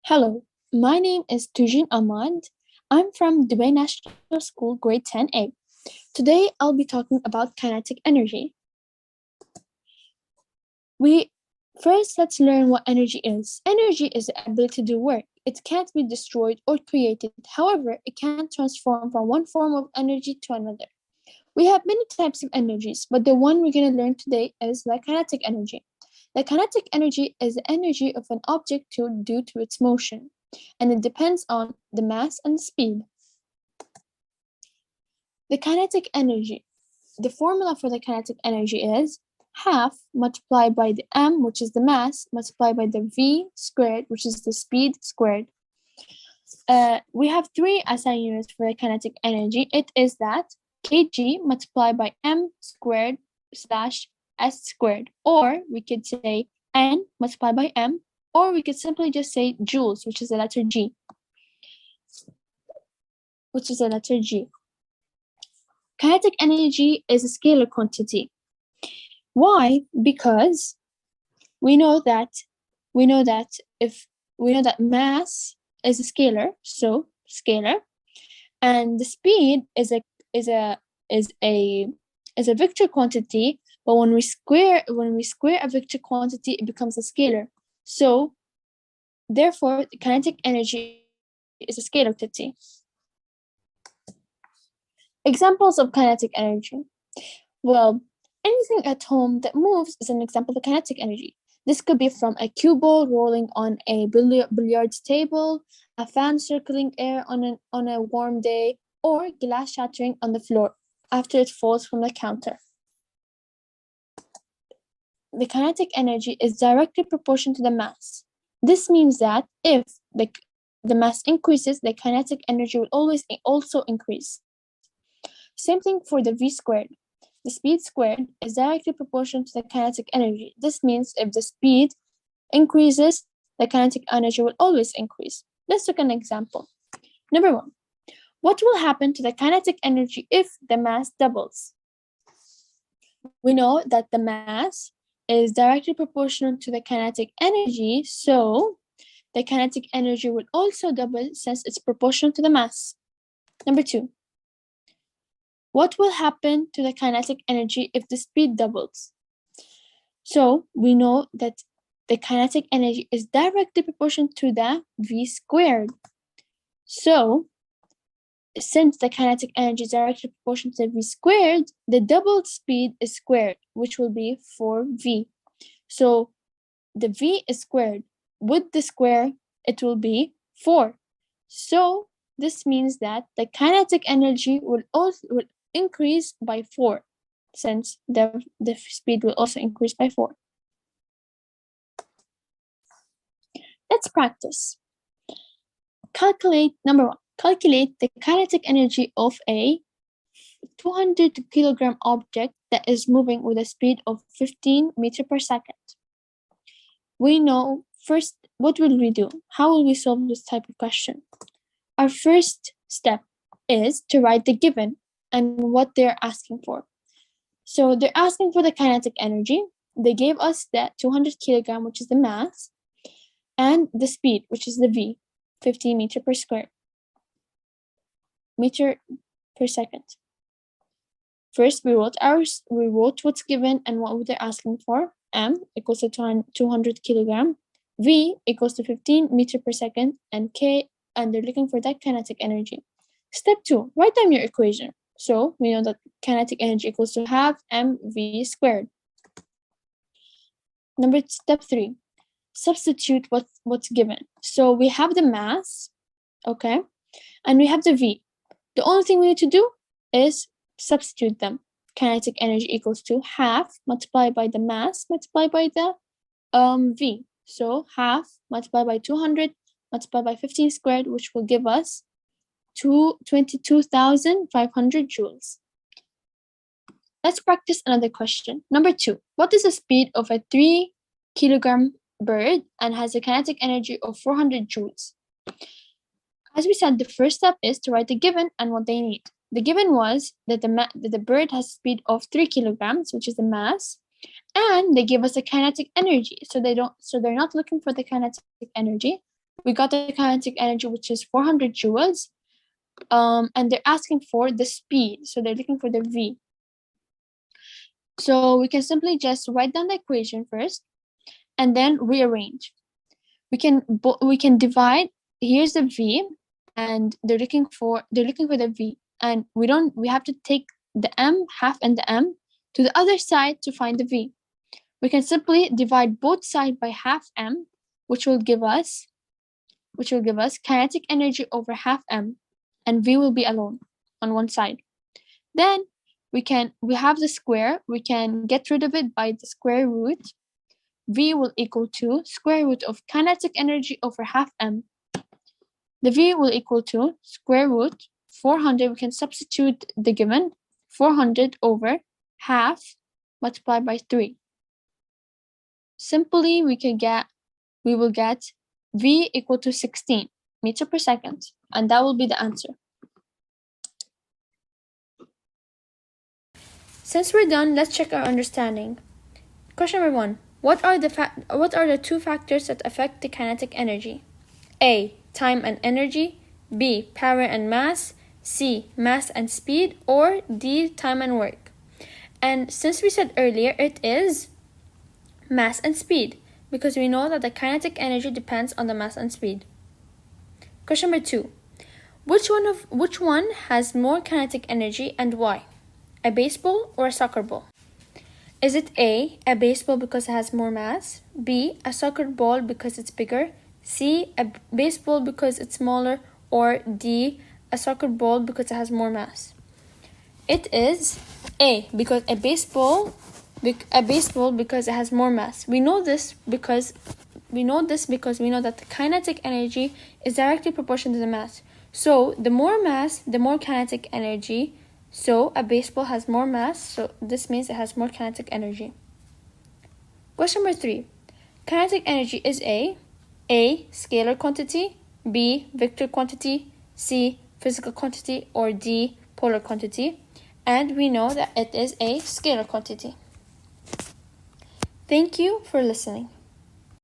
Hello, my name is Tujin Ahmad. I'm from Dubai National School, grade 10A. Today I'll be talking about kinetic energy. Let's learn what energy is. Energy is the ability to do work. It can't be destroyed or created. However, it can transform from one form of energy to another. We have many types of energies, but the one we're going to learn today is the kinetic energy. The kinetic energy is the energy of an object due to its motion, and it depends on the mass and speed. The kinetic energy. The formula for the kinetic energy is half multiplied by the m, which is the mass, multiplied by the v squared, which is the speed squared. We have three SI units for the kinetic energy. It is that kg multiplied by m squared slash s squared, or we could say n multiplied by m, or we could simply just say joules, which is the letter G. Kinetic energy is a scalar quantity. Why? Because we know that mass is a scalar, so scalar, and the speed is a vector quantity. But when we square a vector quantity, it becomes a scalar. So therefore, the kinetic energy is a scalar quantity. Examples of kinetic energy. Well, anything at home that moves is an example of kinetic energy. This could be from a cue ball rolling on a billiards table, a fan circling air on a warm day, or glass shattering on the floor after it falls from the counter. The kinetic energy is directly proportional to the mass. This means that if the mass increases, the kinetic energy will always also increase. Same thing for the v squared. The speed squared is directly proportional to the kinetic energy. This means if the speed increases, the kinetic energy will always increase. Let's look at an example. Number 1. What will happen to the kinetic energy if the mass doubles? We know that the mass is directly proportional to the kinetic energy, so the kinetic energy will also double since it's proportional to the mass. Number 2. What will happen to the kinetic energy if the speed doubles? So we know that the kinetic energy is directly proportional to the v squared. So since the kinetic energy is directly proportional to v squared, the doubled speed is squared, which will be 4v. So the v is squared. With the square, it will be 4. So this means that the kinetic energy will increase by 4, since the speed will also increase by 4. Let's practice. Number 1. Calculate the kinetic energy of a 200 kilogram object that is moving with a speed of 15 meters per second. We know first, what will we do? How will we solve this type of question? Our first step is to write the given and what they're asking for. So they're asking for the kinetic energy. They gave us that 200 kilogram, which is the mass, and the speed, which is the v, 15 meter per second. First, we wrote what's given and what they're asking for. M equals to 200 kilogram, V equals to 15 meter per second, and K, and they're looking for that kinetic energy. Step 2, write down your equation. So we know that kinetic energy equals to half mv squared. Step 3, substitute what's given. So we have the mass, okay, and we have the v. The only thing we need to do is substitute them. Kinetic energy equals to half multiplied by the mass multiplied by the v. So half multiplied by 200 multiplied by 15 squared, which will give us 22,500 joules. Let's practice another question. Number 2. What is the speed of a 3 kilogram bird and has a kinetic energy of 400 joules? As we said, the first step is to write the given and what they need. The given was that the bird has a speed of 3 kilograms, which is the mass, and they give us a kinetic energy. So they're not looking for the kinetic energy. we got the kinetic energy, which is 400 joules. And they're asking for the speed, so they're looking for the V. So we can simply just write down the equation first and then rearrange. We can divide. Here's the V, and they're looking for the V, and we have to take the M, half, and the M to the other side to find the V. We can simply divide both sides by half M, which will give us kinetic energy over half M, and V will be alone on one side. Then we have the square, we can get rid of it by the square root. V will equal to square root of kinetic energy over half M. The V will equal to square root 400. We can substitute the given 400 over half multiplied by 3. Simply, we will get V equal to 16 meters per second, and that will be the answer. Since we're done, let's check our understanding. Question number 1. What are the two factors that affect the kinetic energy? A. Time and energy. B. Power and mass. C. Mass and speed. Or D. Time and work. And since we said earlier, it is mass and speed, because we know that the kinetic energy depends on the mass and speed. Question number 2. Which one has more kinetic energy and why? A baseball or a soccer ball? Is it A, a baseball because it has more mass, B, a soccer ball because it's bigger, C, a baseball because it's smaller, or D, a soccer ball because it has more mass? It is A, because a baseball because it has more mass. We know this because we know that the kinetic energy is directly proportional to the mass. So the more mass, the more kinetic energy. So a baseball has more mass, so this means it has more kinetic energy. Question number 3. Kinetic energy is A, scalar quantity, B, vector quantity, C, physical quantity, or D, polar quantity. And we know that it is a scalar quantity. Thank you for listening.